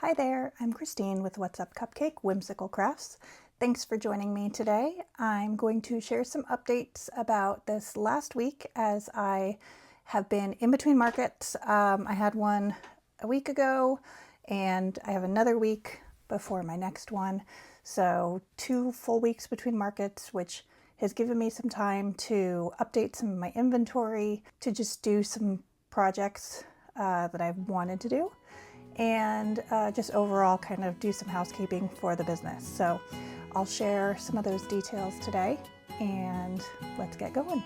Hi there, I'm Christine with What's Up Cupcake Whimsical Crafts. Thanks for joining me today. I'm going to share some updates about this last week as I have been in between markets. I had one a week ago and I have another week before my next one. So 2 full weeks between markets, which has given me some time to update some of my inventory, to just do some projects that I've wanted to do, and just overall kind of do some housekeeping for the business. So I'll share some of those details today and let's get going.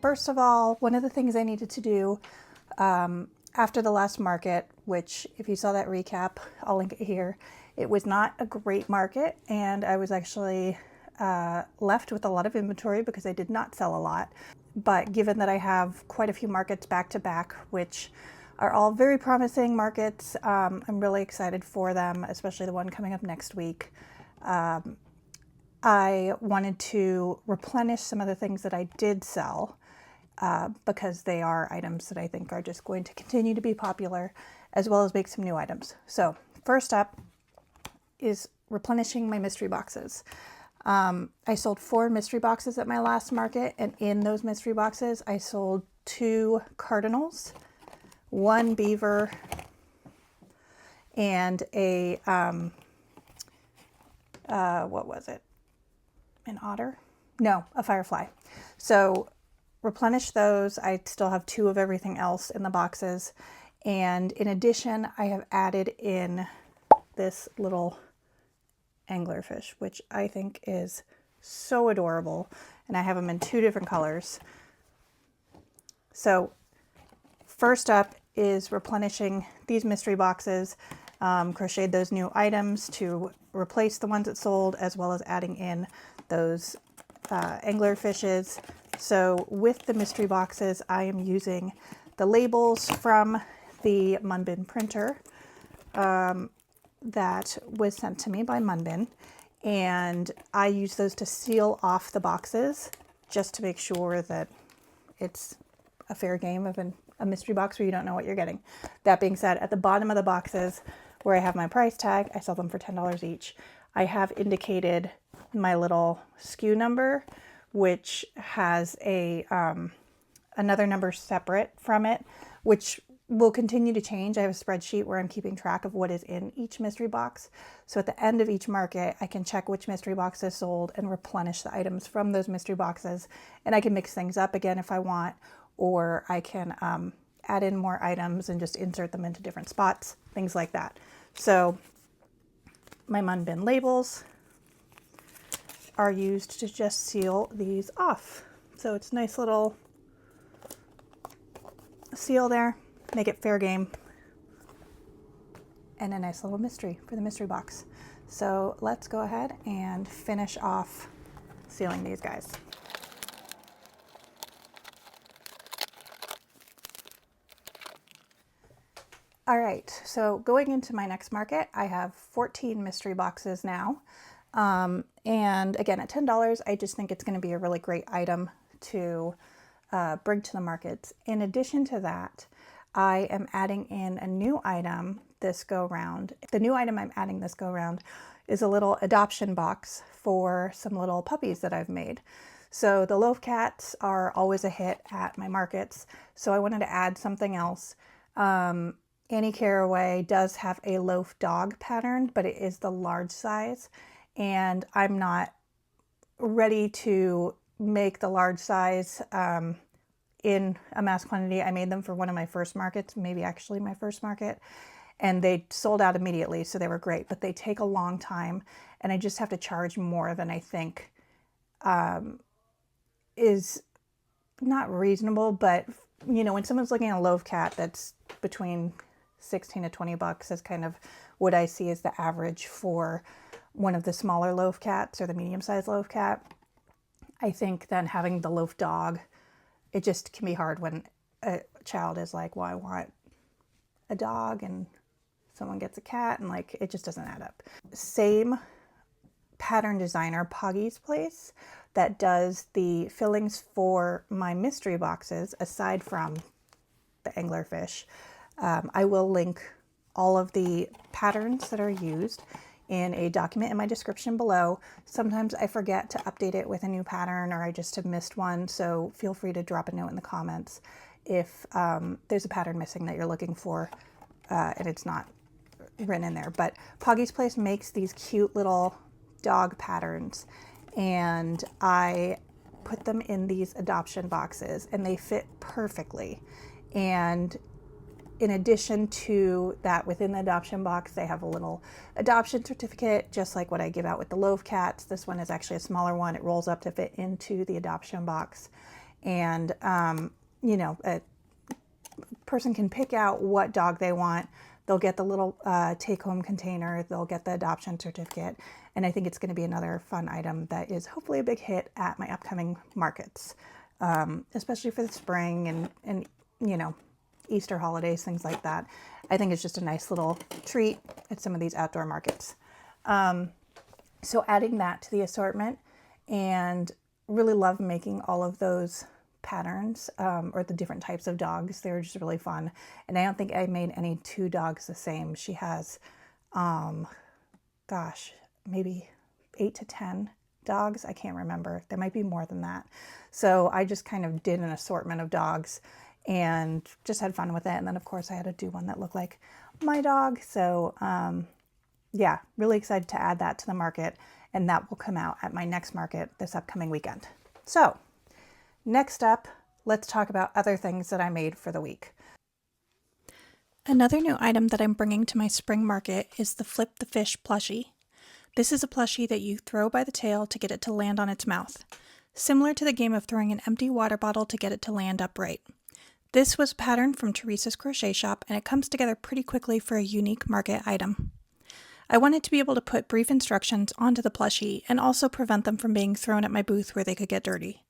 First of all, one of the things I needed to do after the last market, which if you saw that recap, I'll link it here, it was not a great market and I was actually left with a lot of inventory because I did not sell a lot. But given that I have quite a few markets back to back, which are all very promising markets, I'm really excited for them, especially the one coming up next week. I wanted to replenish some of the things that I did sell because they are items that I think are just going to continue to be popular, as well as make some new items. So first up is replenishing my mystery boxes. I sold 4 mystery boxes at my last market, and in those mystery boxes I sold 2 cardinals, 1 beaver, and a what was it? An otter? No, a firefly. So replenish those. I still have 2 of everything else in the boxes, and in addition I have added in this little anglerfish, which I think is so adorable, and I have them in 2 different colors. So first up is replenishing these mystery boxes. Crocheted those new items to replace the ones that sold, as well as adding in those anglerfishes. So with the mystery boxes, I am using the labels from the Munbin printer that was sent to me by Munbin, and I use those to seal off the boxes just to make sure that it's a fair game of a mystery box where you don't know what you're getting. That being said, at the bottom of the boxes where I have my price tag, I sell them for $10 each. I have indicated my little SKU number, which has a another number separate from it, which will continue to change. I have a spreadsheet where I'm keeping track of what is in each mystery box. So at the end of each market, I can check which mystery box is sold and replenish the items from those mystery boxes. And I can mix things up again if I want, or I can add in more items and just insert them into different spots, things like that. So my Munbin labels are used to just seal these off. So it's a nice little seal there, make it fair game, and a nice little mystery for the mystery box. So let's go ahead and finish off sealing these guys. All right, so going into my next market, I have 14 mystery boxes now. And again, at $10, I just think it's going to be a really great item to bring to the markets. In addition to that, I am adding in a new item this go round. The new item I'm adding this go round is a little adoption box for some little puppies that I've made. So the loaf cats are always a hit at my markets, so I wanted to add something else. Annie Caraway does have a loaf dog pattern, but it is the large size, and I'm not ready to make the large size in a mass quantity. I made them for one of my first markets, maybe actually my first market, and they sold out immediately, so they were great, but they take a long time, and I just have to charge more than I think is not reasonable. But you know, when someone's looking at a loaf cat that's between 16 to 20 bucks is kind of what I see as the average for one of the smaller loaf cats or the medium-sized loaf cat. I think then having the loaf dog, it just can be hard when a child is like, well, I want a dog, and someone gets a cat, and like, it just doesn't add up. Same pattern designer, Poggy's Place, that does the fillings for my mystery boxes, aside from the anglerfish. I will link all of the patterns that are used in a document in my description below. Sometimes I forget to update it with a new pattern, or I just have missed one, so feel free to drop a note in the comments if there's a pattern missing that you're looking for and it's not written in there. But Poggy's Place makes these cute little dog patterns, and I put them in these adoption boxes and they fit perfectly. And in addition to that, within the adoption box, they have a little adoption certificate, just like what I give out with the Loaf Cats. This one is actually a smaller one. It rolls up to fit into the adoption box. And, you know, a person can pick out what dog they want. They'll get the little take-home container. They'll get the adoption certificate. And I think it's going to be another fun item that is hopefully a big hit at my upcoming markets, especially for the spring and you know, Easter holidays, things like that. I think it's just a nice little treat at some of these outdoor markets. So adding that to the assortment, and really love making all of those patterns or the different types of dogs. They're just really fun. And I don't think I made any two dogs the same. She has, gosh, maybe 8 to 10 dogs. I can't remember. There might be more than that. So I just kind of did an assortment of dogs and just had fun with it. And then of course I had to do one that looked like my dog. So yeah, really excited to add that to the market, and that will come out at my next market this upcoming weekend. So next up, let's talk about other things that I made for the week. Another new item that I'm bringing to my spring market is the Flip the Fish plushie. This is a plushie that you throw by the tail to get it to land on its mouth, similar to the game of throwing an empty water bottle to get it to land upright. This was a pattern from Teresa's Crochet Shop, and it comes together pretty quickly for a unique market item. I wanted to be able to put brief instructions onto the plushie and also prevent them from being thrown at my booth where they could get dirty.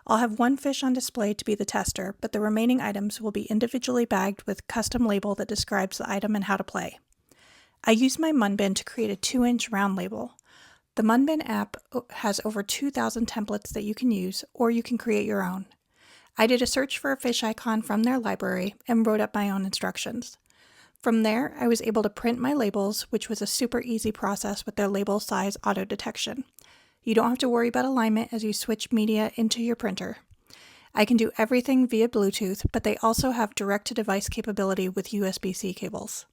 I'll have one fish on display to be the tester, but the remaining items will be individually bagged with a custom label that describes the item and how to play. I used my Munbin to create a 2-inch round label. The Munbin app has over 2,000 templates that you can use, or you can create your own. I did a search for a fish icon from their library and wrote up my own instructions. From there, I was able to print my labels, which was a super easy process with their label size auto detection. You don't have to worry about alignment as you switch media into your printer. I can do everything via Bluetooth, but they also have direct-to-device capability with USB-C cables.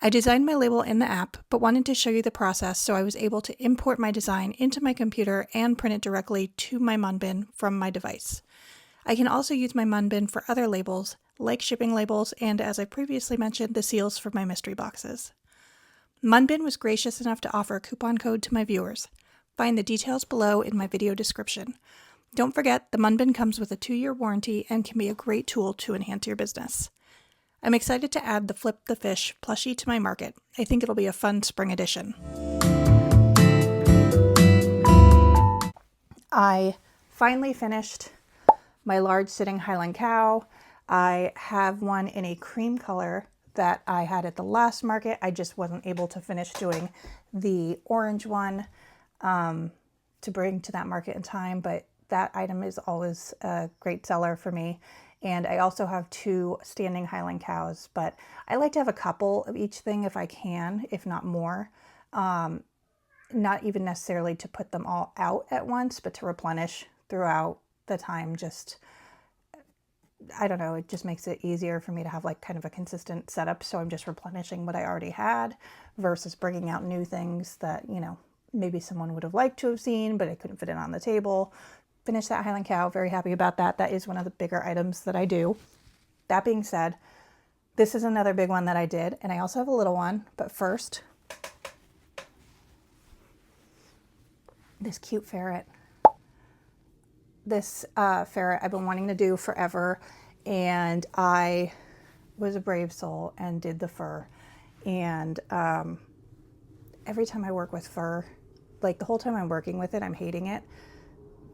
I designed my label in the app, but wanted to show you the process, so I was able to import my design into my computer and print it directly to my Munbin from my device. I can also use my Munbin for other labels, like shipping labels and, as I previously mentioned, the seals for my mystery boxes. Munbin was gracious enough to offer a coupon code to my viewers. Find the details below in my video description. Don't forget, the Munbin comes with a 2-year warranty and can be a great tool to enhance your business. I'm excited to add the Flip the Fish plushie to my market. I think it'll be a fun spring addition. I finally finished my large sitting Highland cow. I have one in a cream color that I had at the last market. I just wasn't able to finish doing the orange one to bring to that market in time, but that item is always a great seller for me. And I also have 2 standing Highland cows, but I like to have a couple of each thing if I can, if not more. Not even necessarily to put them all out at once, but to replenish throughout the time. Just, I don't know, it just makes it easier for me to have like kind of a consistent setup. So I'm just replenishing what I already had versus bringing out new things that, you know, maybe someone would have liked to have seen, but I couldn't fit it on the table. Finished that Highland cow, very happy about that. That is one of the bigger items that I do. That being said, this is another big one that I did, and I also have a little one, but first, this cute ferret. This ferret I've been wanting to do forever, and I was a brave soul and did the fur. And every time I work with fur, like the whole time I'm working with it, I'm hating it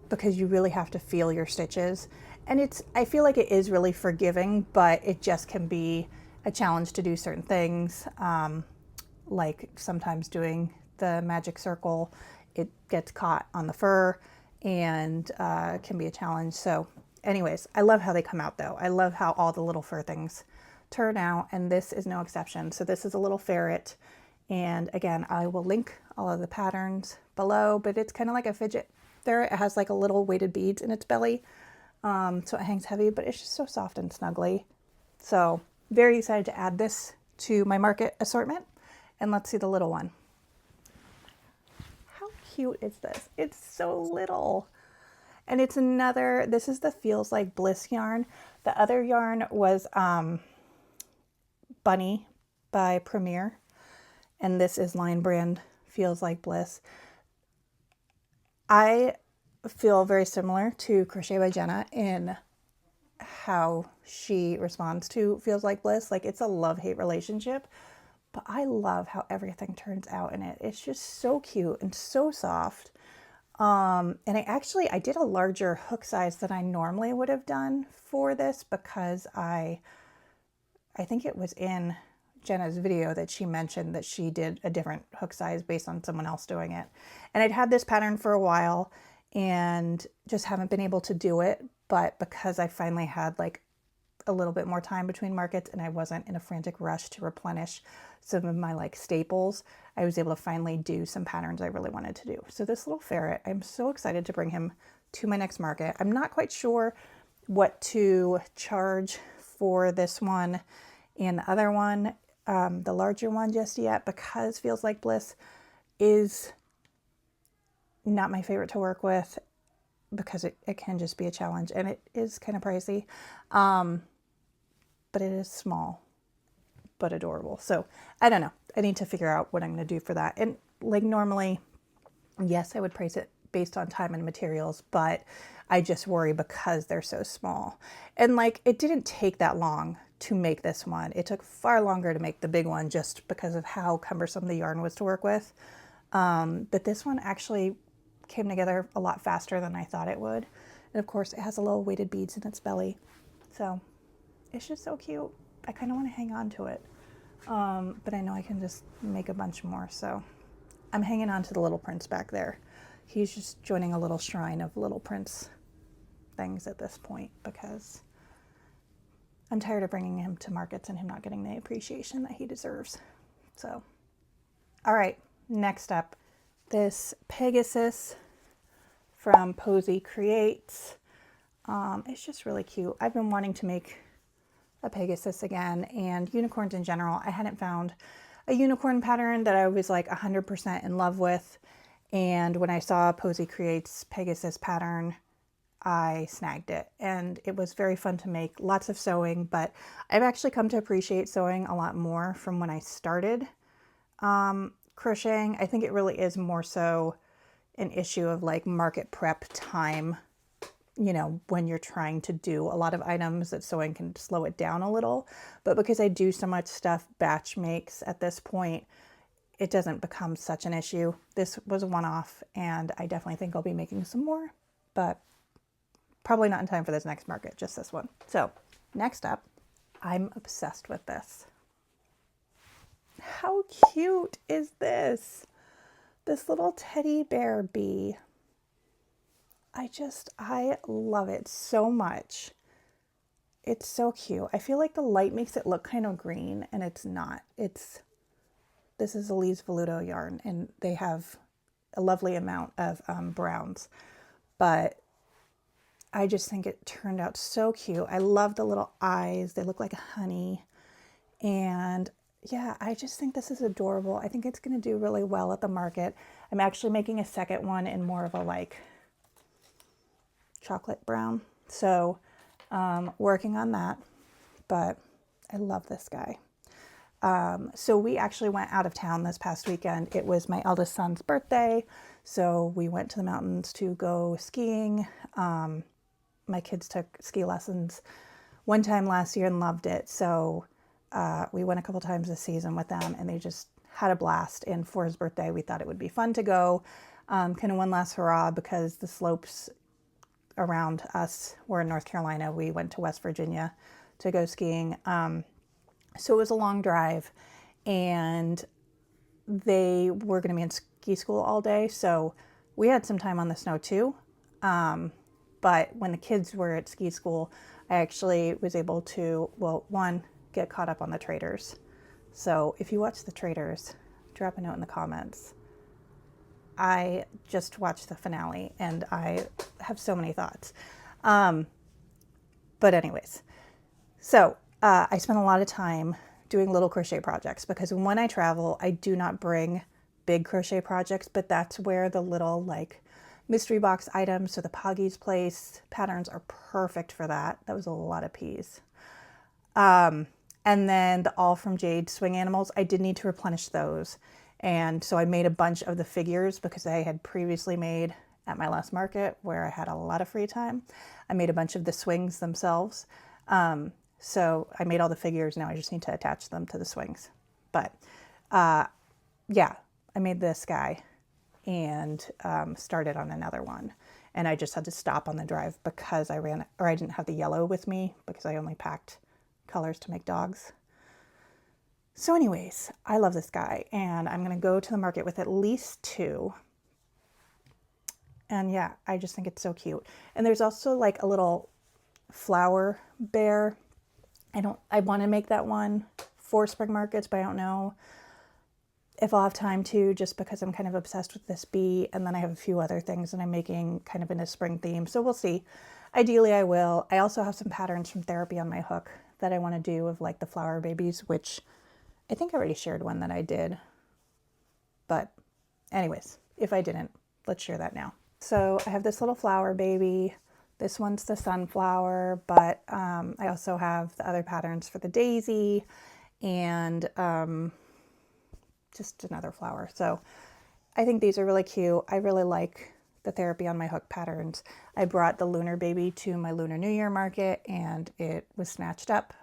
because you really have to feel your stitches. And I feel like it is really forgiving, but it just can be a challenge to do certain things. Like sometimes doing the magic circle, it gets caught on the fur and can be a challenge. So anyways, I love how they come out though. I love how all the little fur things turn out, and this is no exception. So this is a little ferret, and again, I will link all of the patterns below, but it's kind of like a fidget ferret. It has like a little weighted beads in its belly, so it hangs heavy, but it's just so soft and snuggly. So very excited to add this to my market assortment. And let's see the little one. How cute is this? It's so little. And it's another, this is the Feels Like Bliss yarn. The other yarn was Bunny by Premier, and this is line brand Feels Like Bliss. I feel very similar to Crochet by Jenna in how she responds to Feels Like Bliss. Like, it's a love-hate relationship, but I love how everything turns out in it. It's just so cute and so soft. And I did a larger hook size than I normally would have done for this, because I think it was in Jenna's video that she mentioned that she did a different hook size based on someone else doing it. And I'd had this pattern for a while and just haven't been able to do it. But because I finally had like a little bit more time between markets and I wasn't in a frantic rush to replenish some of my like staples, I was able to finally do some patterns I really wanted to do. So this little ferret, I'm so excited to bring him to my next market. I'm not quite sure what to charge for this one and the other one, the larger one, just yet, because Feels Like Bliss is not my favorite to work with, because it can just be a challenge, and it is kind of pricey, but it is small but adorable. So I don't know, I need to figure out what I'm going to do for that. And like, normally, yes, I would price it based on time and materials, but I just worry because they're so small. And like, it didn't take that long to make this one. It took far longer to make the big one just because of how cumbersome the yarn was to work with. But this one actually came together a lot faster than I thought it would. And of course, it has a little weighted beads in its belly. So it's just so cute. I kind of want to hang on to it. But I know I can just make a bunch more. So I'm hanging on to the little prince back there. He's just joining a little shrine of little prince things at this point, because I'm tired of bringing him to markets and him not getting the appreciation that he deserves. So, all right, next up, this Pegasus from Posy Creates. It's just really cute. I've been wanting to make a Pegasus again, and unicorns in general. I hadn't found a unicorn pattern that I was like 100% in love with. And when I saw Posy Creates Pegasus pattern, I snagged it, and it was very fun to make. Lots of sewing, but I've actually come to appreciate sewing a lot more from when I started crocheting. I think it really is more so an issue of like market prep time, you know, when you're trying to do a lot of items, that sewing can slow it down a little. But because I do so much stuff batch makes at this point, it doesn't become such an issue. This was a one-off, and I definitely think I'll be making some more, but probably not in time for this next market, just this one. So next up, I'm obsessed with this. How cute is this? This little teddy bear bee. I love it so much. It's so cute. I feel like the light makes it look kind of green, and it's not. This is Elise Veluto yarn, and they have a lovely amount of browns, but I just think it turned out so cute. I love the little eyes. They look like honey. And yeah, I just think this is adorable. I think it's going to do really well at the market. I'm actually making a second one in more of a like chocolate brown. So working on that, but I love this guy. So we actually went out of town this past weekend. It was my eldest son's birthday. So we went to the mountains to go skiing. My kids took ski lessons one time last year and loved it. So we went a couple times this season with them, and they just had a blast. And for his birthday, we thought it would be fun to go, kind of one last hurrah, because the slopes around us were in North Carolina. We went to West Virginia to go skiing. So it was a long drive, and they were going to be in ski school all day. So we had some time on the snow too. But when the kids were at ski school, I actually was able to, well, one, get caught up on the Traitors. So if you watch the Traitors, drop a note in the comments. I just watched the finale and I have so many thoughts. But anyways, so I spent a lot of time doing little crochet projects because when I travel, I do not bring big crochet projects, but that's where the little like mystery box items, so the Poggy's Place patterns are perfect for that. That was a lot of peas. And then the All from Jade swing animals, I did need to replenish those. And so I made a bunch of the figures because I had previously made at my last market where I had a lot of free time. I made a bunch of the swings themselves. So I made all the figures. Now I just need to attach them to the swings. But yeah, I made this guy and started on another one. And I just had to stop on the drive because I didn't have the yellow with me because I only packed colors to make dogs. So anyways, I love this guy and I'm going to go to the market with at least 2. And yeah, I just think it's so cute. And there's also like a little flower bear. I want to make that one for spring markets, but I don't know if I'll have time to, just because I'm kind of obsessed with this bee. And then I have a few other things that I'm making kind of in a spring theme. So we'll see. Ideally I will. I also have some patterns from therapy on my hook that I want to do of like the flower babies, which I think I already shared one that I did. But anyways, if I didn't, let's share that now. So I have this little flower baby. This one's the sunflower, but I also have the other patterns for the daisy and just another flower. So I think these are really cute. I really like the therapy on my hook patterns. I brought the lunar baby to my Lunar New Year market and it was snatched up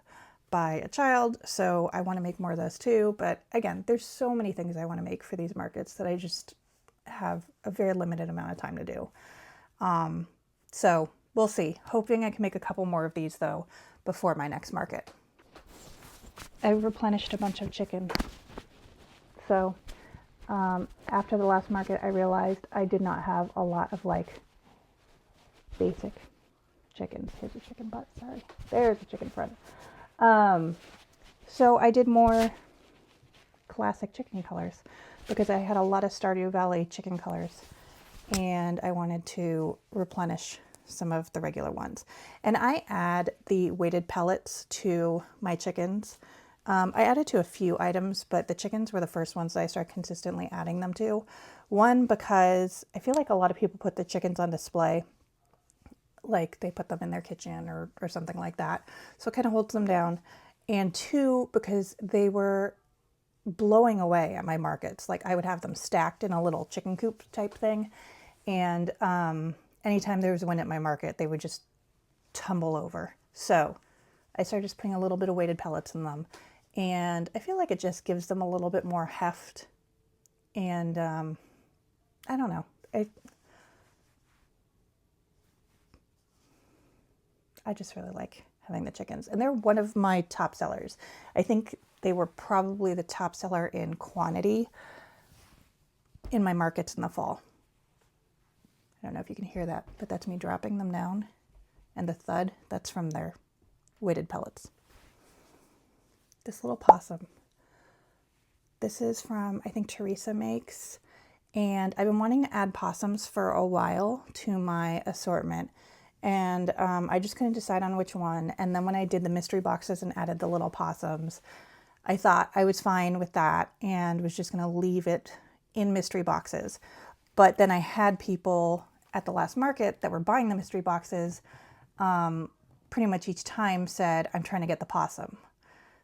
by a child. So I want to make more of those too. But again, there's so many things I want to make for these markets that I just have a very limited amount of time to do. So we'll see. Hoping I can make a couple more of these though before my next market. I replenished a bunch of chicken. So after the last market, I realized I did not have a lot of like basic chickens. Here's a chicken butt, sorry. There's a chicken front. So I did more classic chicken colors because I had a lot of Stardew Valley chicken colors and I wanted to replenish some of the regular ones. And I add the weighted pellets to my chickens. I added to a few items, but the chickens were the first ones that I started consistently adding them to. One, because I feel like a lot of people put the chickens on display, like they put them in their kitchen or something like that. So it kind of holds them down. And 2, because they were blowing away at my markets. Like I would have them stacked in a little chicken coop type thing. And anytime there was one at my market, they would just tumble over. So I started just putting a little bit of weighted pellets in them. And I feel like it just gives them a little bit more heft. And I don't know. I just really like having the chickens. And they're one of my top sellers. I think they were probably the top seller in quantity in my markets in the fall. I don't know if you can hear that, but that's me dropping them down. And the thud, that's from their weighted pellets. This little possum. This is from, I think Teresa makes. And I've been wanting to add possums for a while to my assortment. And I just couldn't decide on which one. And then when I did the mystery boxes and added the little possums, I thought I was fine with that and was just going to leave it in mystery boxes. But then I had people at the last market that were buying the mystery boxes pretty much each time said, I'm trying to get the possum.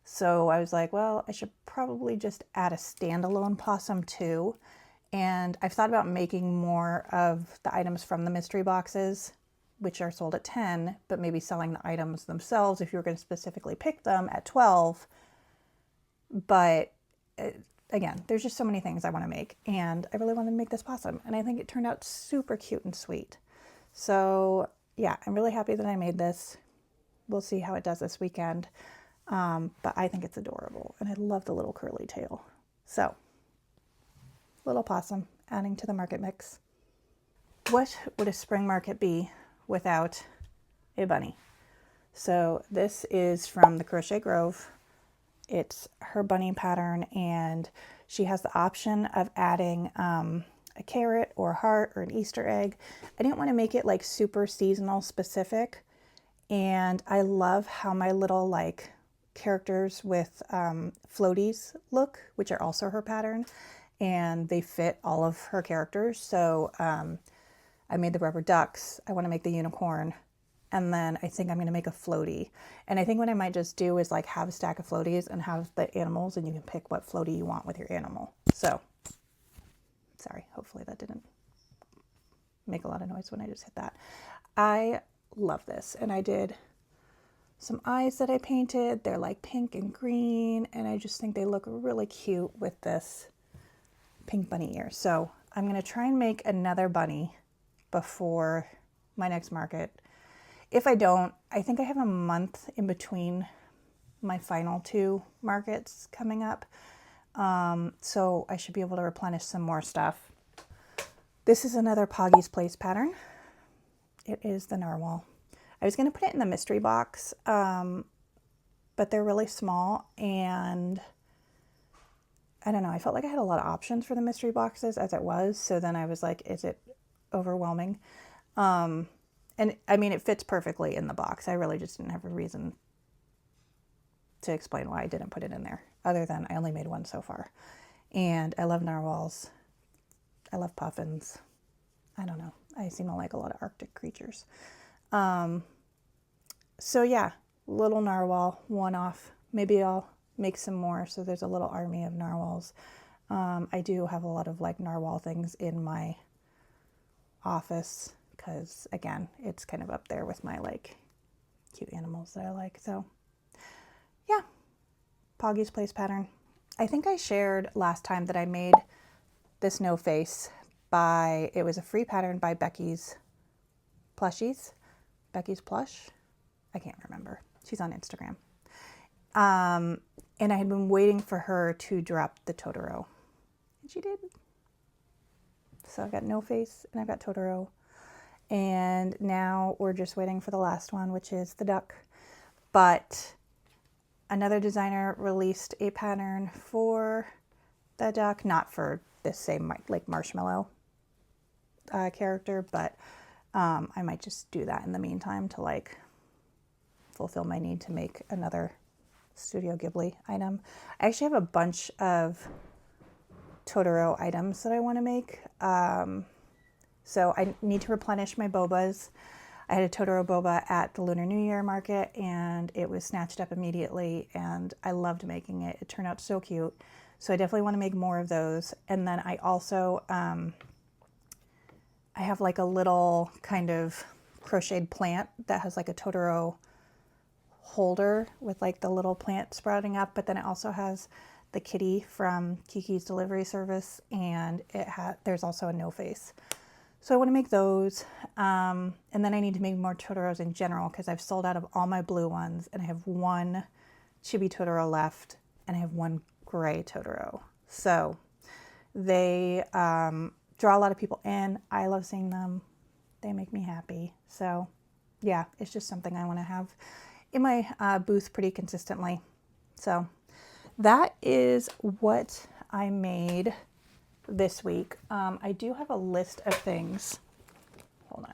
So I was like, well, I should probably just add a standalone possum too. And I've thought about making more of the items from the mystery boxes, which are sold at 10, but maybe selling the items themselves if you were going to specifically pick them at 12. But again, there's just so many things I want to make, and I really wanted to make this possum, and I think it turned out super cute and sweet. So yeah, I'm really happy that I made this. We'll see how it does this weekend, but I think it's adorable, and I love the little curly tail. So little possum adding to the market mix. what would a spring market be without a bunny? So this is from the Crochet Grove. It's her bunny pattern, and she has the option of adding a carrot or a heart or an Easter egg. I didn't want to make it like super seasonal specific, and I love how my little like characters with floaties look, which are also her pattern, and they fit all of her characters. So I made the rubber ducks. I want to make the unicorn. And then I think I'm going to make a floaty. And I think what I might just do is like have a stack of floaties and have the animals, and you can pick what floaty you want with your animal. So, sorry, hopefully that didn't make a lot of noise when I just hit that. I love this. And I did some eyes that I painted. They're like pink and green. And I just think they look really cute with this pink bunny ear. So I'm going to try and make another bunny before my next market. If I don't, I think I have a month in between my final 2 markets coming up. So I should be able to replenish some more stuff. This is another Poggy's Place pattern. It is the narwhal. I was going to put it in the mystery box, but they're really small, and I don't know. I felt like I had a lot of options for the mystery boxes as it was. So then I was like, is it overwhelming? And I mean, it fits perfectly in the box. I really just didn't have a reason to explain why I didn't put it in there, other than I only made 1 so far. And I love narwhals. I love puffins. I don't know. I seem to like a lot of Arctic creatures. So yeah, little narwhal, one-off. Maybe I'll make some more. So there's a little army of narwhals. I do have a lot of like narwhal things in my office, because again, it's kind of up there with my like cute animals that I like. So yeah, Poggy's Place pattern. I think I shared last time that I made this no face it was a free pattern by Becky's Plushies. Becky's Plush? I can't remember. She's on Instagram. And I had been waiting for her to drop the Totoro. And she did. So I've got no face and I've got Totoro. And now we're just waiting for the last one, which is the duck. But another designer released a pattern for the duck, not for this same like marshmallow character, but I might just do that in the meantime to like fulfill my need to make another Studio Ghibli item. I actually have a bunch of Totoro items that I want to make. So I need to replenish my bobas. I had a Totoro boba at the Lunar New Year market, and it was snatched up immediately, and I loved making it. It turned out so cute. So I definitely want to make more of those. And then I also, I have like a little kind of crocheted plant that has like a Totoro holder with like the little plant sprouting up, but then it also has the kitty from Kiki's Delivery Service, and there's also a no face. So I want to make those, and then I need to make more Totoros in general, because I've sold out of all my blue ones, and I have 1 chibi Totoro left, and I have 1 gray Totoro. So they draw a lot of people in. I love seeing them. They make me happy. So yeah, it's just something I want to have in my booth pretty consistently. So that is what I made this week. I do have a list of things. Hold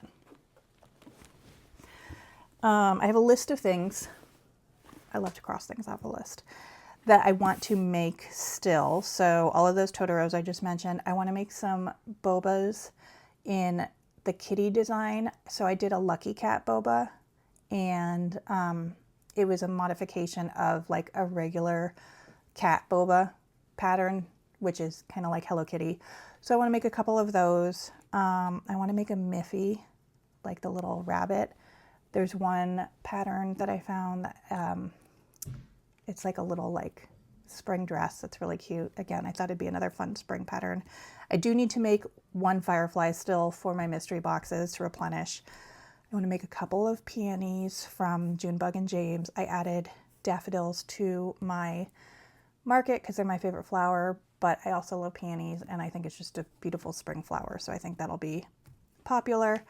on. I have a list of things. I love to cross things off a list that I want to make still. So all of those Totoros I just mentioned. I want to make some bobas in the kitty design. So I did a Lucky Cat boba, and it was a modification of like a regular cat boba pattern, which is kind of like Hello Kitty. So I want to make a couple of those. I want to make a Miffy, like the little rabbit. There's one pattern that I found that it's like a little like spring dress that's really cute. Again, I thought it'd be another fun spring pattern. I do need to make 1 firefly still for my mystery boxes to replenish. I want to make a couple of peonies from Junebug and James. I added daffodils to my market because they're my favorite flower, but I also love peonies, and I think it's just a beautiful spring flower. So I think that'll be popular.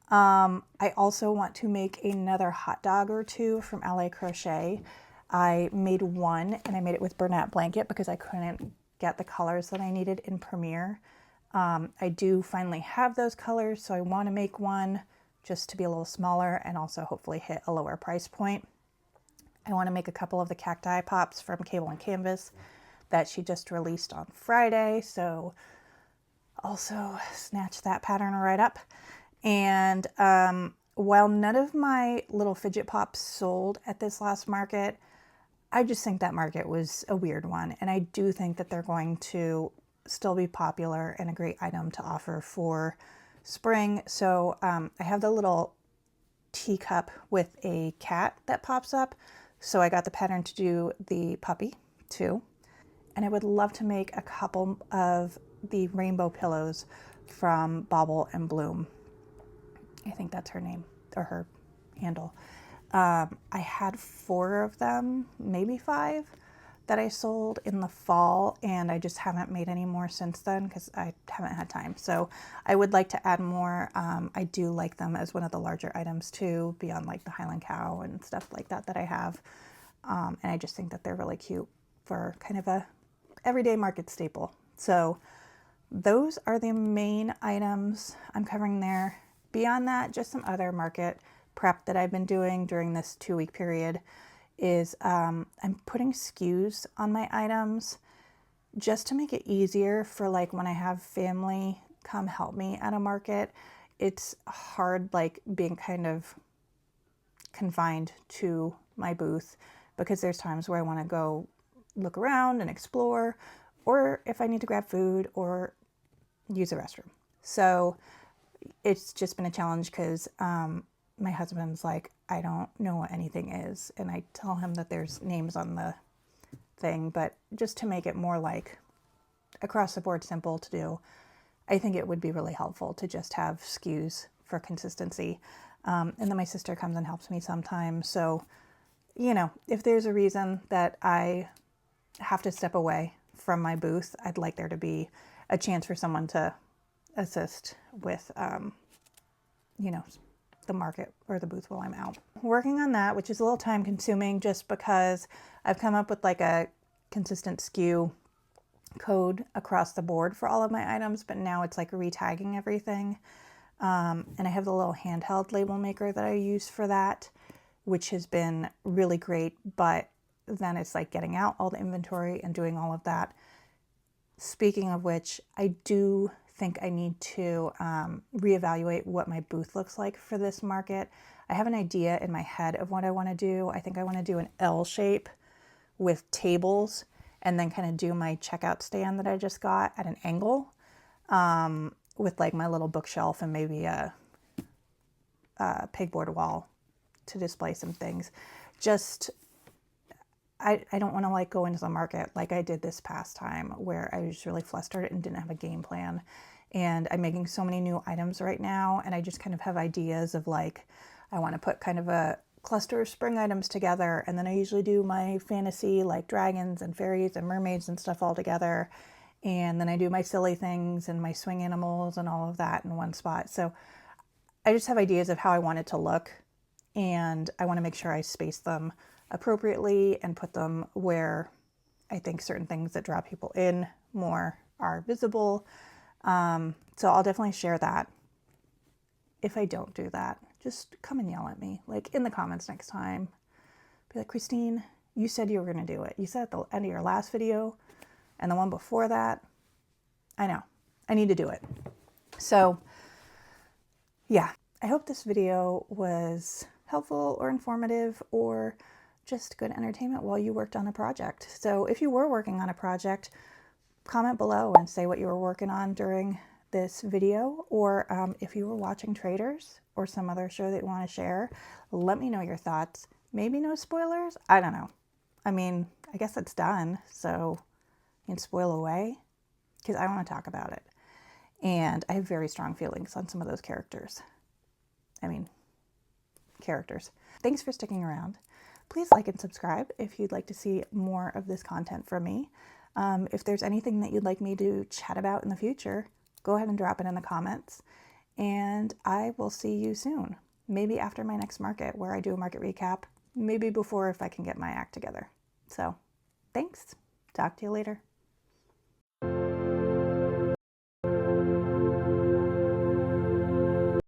I also want to make another hot dog or two from LA Crochet. I made one and I made it with Bernat blanket because I couldn't get the colors that I needed in Premiere. I do finally have those colors, so I want to make one just to be a little smaller and also hopefully hit a lower price point. I want to make a couple of the cacti pops from Cable and Canvas that she just released on Friday, so also snatch that pattern right up. And while none of my little fidget pops sold at this last market, I just think that market was a weird one, and I do think that they're going to still be popular and a great item to offer for spring. So I have the little teacup with a cat that pops up, so I got the pattern to do the puppy too. And I would love to make a couple of the rainbow pillows from Bauble and Bloom. I think that's her name or her handle. I had 4 of them, maybe 5, that I sold in the fall, and I just haven't made any more since then because I haven't had time. So I would like to add more. I do like them as one of the larger items too, beyond like the Highland Cow and stuff like that that I have. And I just think that they're really cute for kind of a everyday market staple. So those are the main items I'm covering there. Beyond that, just some other market prep that I've been doing during this 2-week period is I'm putting skus on my items just to make it easier for like when I have family come help me at a market. It's hard like being kind of confined to my booth because there's times where I want to go look around and explore, or if I need to grab food or use the restroom. So it's just been a challenge because my husband's like, I don't know what anything is. And I tell him that there's names on the thing, but just to make it more like across the board simple to do, I think it would be really helpful to just have skus for consistency. And then my sister comes and helps me sometimes. So, you know, if there's a reason that I have to step away from my booth, I'd like there to be a chance for someone to assist with, you know, the market or the booth while I'm out. Working on that, which is a little time consuming just because I've come up with like a consistent SKU code across the board for all of my items, but now it's like retagging everything. And I have the little handheld label maker that I use for that, which has been really great, but then it's like getting out all the inventory and doing all of that. Speaking of which, I do think I need to reevaluate what my booth looks like for this market. I have an idea in my head of what I want to do. I think I want to do an L shape with tables and then kind of do my checkout stand that I just got at an angle with like my little bookshelf and maybe a pegboard wall to display some things. Just I don't want to like go into the market like I did this past time where I was just really flustered and didn't have a game plan. And I'm making so many new items right now, and I just kind of have ideas of like, I want to put kind of a cluster of spring items together, and then I usually do my fantasy like dragons and fairies and mermaids and stuff all together. And then I do my silly things and my swing animals and all of that in one spot. So I just have ideas of how I want it to look, and I want to make sure I space them appropriately and put them where I think certain things that draw people in more are visible. So I'll definitely share that. If I don't do that, just come and yell at me, like in the comments next time. Be like, Christine, you said you were going to do it. You said at the end of your last video and the one before that. I know, I need to do it. So yeah, I hope this video was helpful or informative or just good entertainment while you worked on a project. So if you were working on a project, comment below and say what you were working on during this video, or if you were watching Traitors or some other show that you want to share, let me know your thoughts. Maybe no spoilers? I don't know. I mean, I guess it's done, so you can spoil away because I want to talk about it. And I have very strong feelings on some of those characters. Characters. Thanks for sticking around. Please like and subscribe if you'd like to see more of this content from me. If there's anything that you'd like me to chat about in the future, go ahead and drop it in the comments. and I will see you soon. Maybe after my next market where I do a market recap, maybe before if I can get my act together. So thanks. Talk to you later.